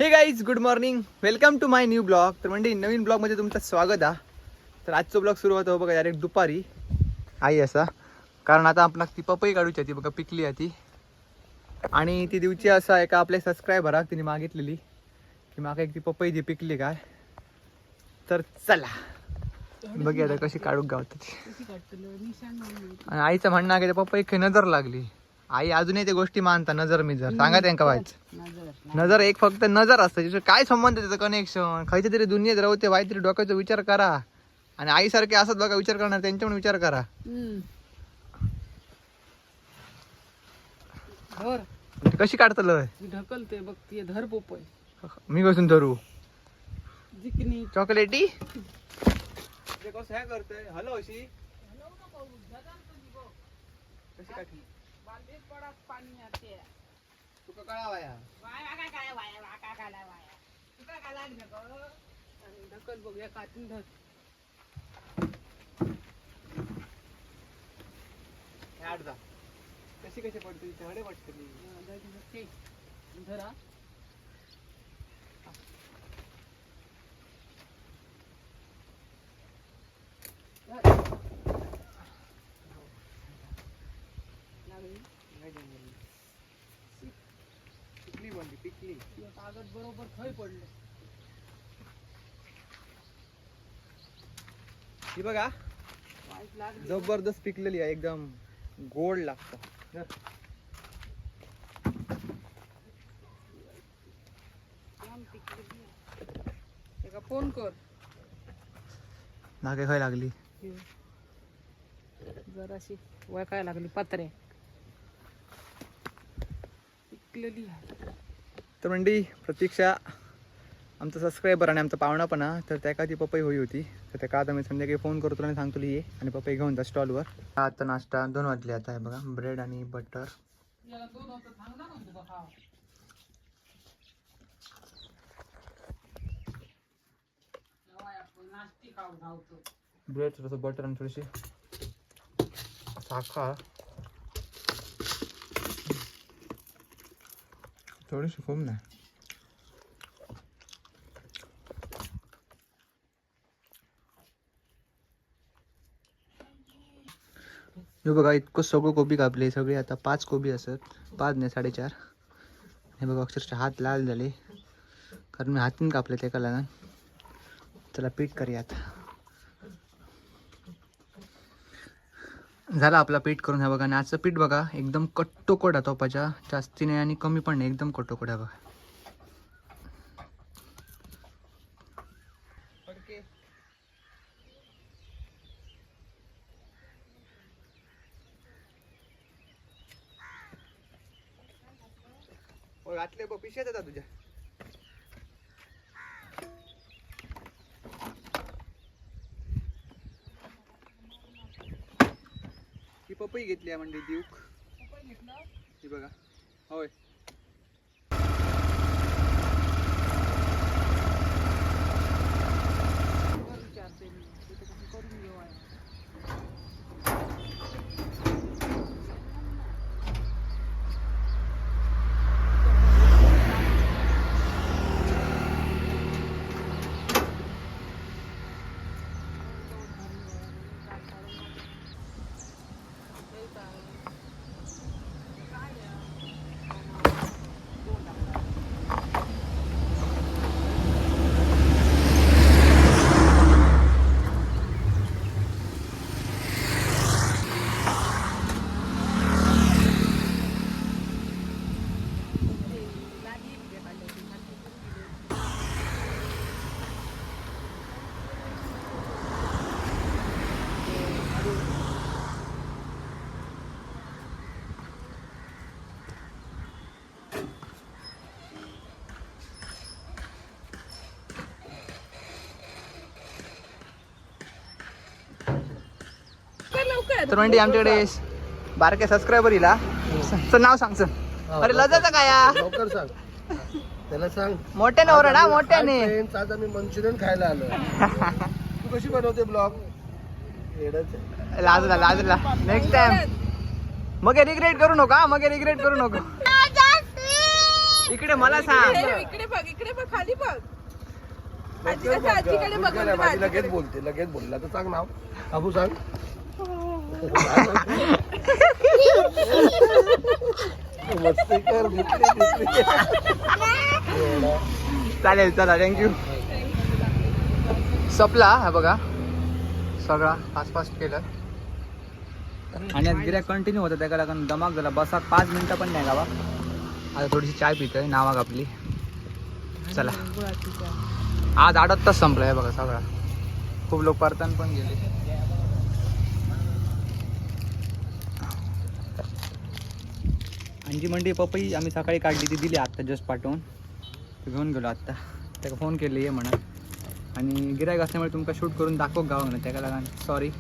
हे guys, good morning, welcome to my new blog. तर म्हणजे नवीन ब्लॉगमध्ये तुमचं स्वागत आहे. तर आजचं ब्लॉग सुरू होतो बघा डायरेक्ट दुपारी आई असा, कारण आता आपला ती पपई काढूची ती बघा पिकली आहे ती, आणि ती दिवची असा एका आपल्या सबस्क्रायबराक तिने मागितलेली की माका एक ती पपई जी पिकली काय. तर चला बघूया आता कशी काढूक गावत ती. आणि आईचं म्हणणं आहे की त्या पपई नजर लागली. आई अजूनही ते गोष्टी मानता, नजर मिजर सांगा त्यांना व्हायचं. नजर एक फक्त नजर असतं, तिचं काय संबंध त्याचं कनेक्शन. खायचं तरी दुनियेत राहते, काहीतरी डोक्याचा विचार करा. आणि आईसारखे असत बघा विचार करणार, त्यांच्या पण विचार करा. कशी काढतलं ढकलते बघ ती धर पोपय मी बसून धरू जिकनी चॉकलेटी कसं ह्या करतोय. हॅलो अशी कशी काढली पाणी येते तुका कळावाया ढकल बघ या कातून धर जा कशी कशी पडते झाडे पडते धरा पिकली बनली पिकली. कागद बरोबर थंय पडले. ही बघा जबरदस्त पिकलेली आहे, एकदम गोड लागतं. फोन कर नाके खाय लागली जराशी वळखाय लागली पत्रे पिकलेली आहे. तर मंडी प्रतीक्षा आमचा सबस्क्रायबर आणि आमचा पाहुणा पण हा, तर त्या का ती पपई होई होती. तर त्या का आता मी संध्याकाळी फोन करतो आणि सांगतो ये आणि पपई घेऊन जा स्टॉलवर. आता नाश्ता 2 वाजले. आता आहे बघा ब्रेड आणि बटर. ब्रेड थोडंसं बटर आणि थोडीशी साखर, थोडीशी खूप नाही. हे बघा इतकं सगळं कोबी कापले, सगळे आता 5 कोबी असत, 5 नाही 4.5. हे बघा अक्षरशः हात लाल झाले कारण मी हातीन कापले ते का. चला पीठ करूयात. झालं आपला पीठ करून. ह्या बघा आणि आजचं पीठ बघा एकदम कट्टोकट आहे, तोपाच्या जास्ती नाही आणि कमी पण नाही, एकदम कट्टोकट आहे बघा. घातले बघ पिशेत येतात तुझ्या. ही पपई घेतली आहे म्हणजे दिवक ही बघा. होय विचारते मी करून घेऊ आहे. तर म्हणजे आमच्याकडे बारके सबस्क्रायबर इला नाव सांग सर. अरे लजाचा काय लवकर सांग त्याला सांग. मोठ्याने ओरडा मोठ्याने. आज आम्ही मंचुरियन खायला आलो. तू कशी बनवते ब्लॉग. लाजला नेक्स्ट टाइम मग रिग्रेट करू नका. इकडे मला सांग. इकडे बघ खाली बघ. आजी लवकर कसं बघ आजीकडे गं. बघून माझी आजीकडे. लगेच बोलते लगेच बोलला तर सांग नाव अबू सांग मस्ती कर दिसली. चालेल चला थँक्यू. सपला हा बघा सगळा फास्ट केलं आणि आज गिऱ्हाईक कंटिन्यू होतं त्या कारण दमाक झाला बसा 5 मिनिटं पण नाही गावा. आता थोडीशी चाय पितोय नावाग आपली. चला गुळाची चहा. आज 8 तास संपलाय बघा सगळा. खूप लोक परतान पण गेले. अंजी मंडी पपई आम्ही सकाळी काढली ती दिली आत्ता जस्ट पाठवून. ते घेऊन गेलो आत्ता. त्याला फोन केले ये म्हणा आणि गिरायक असल्यामुळे तुमका शूट करून दाखव गाव म्हणा त्याला सॉरी.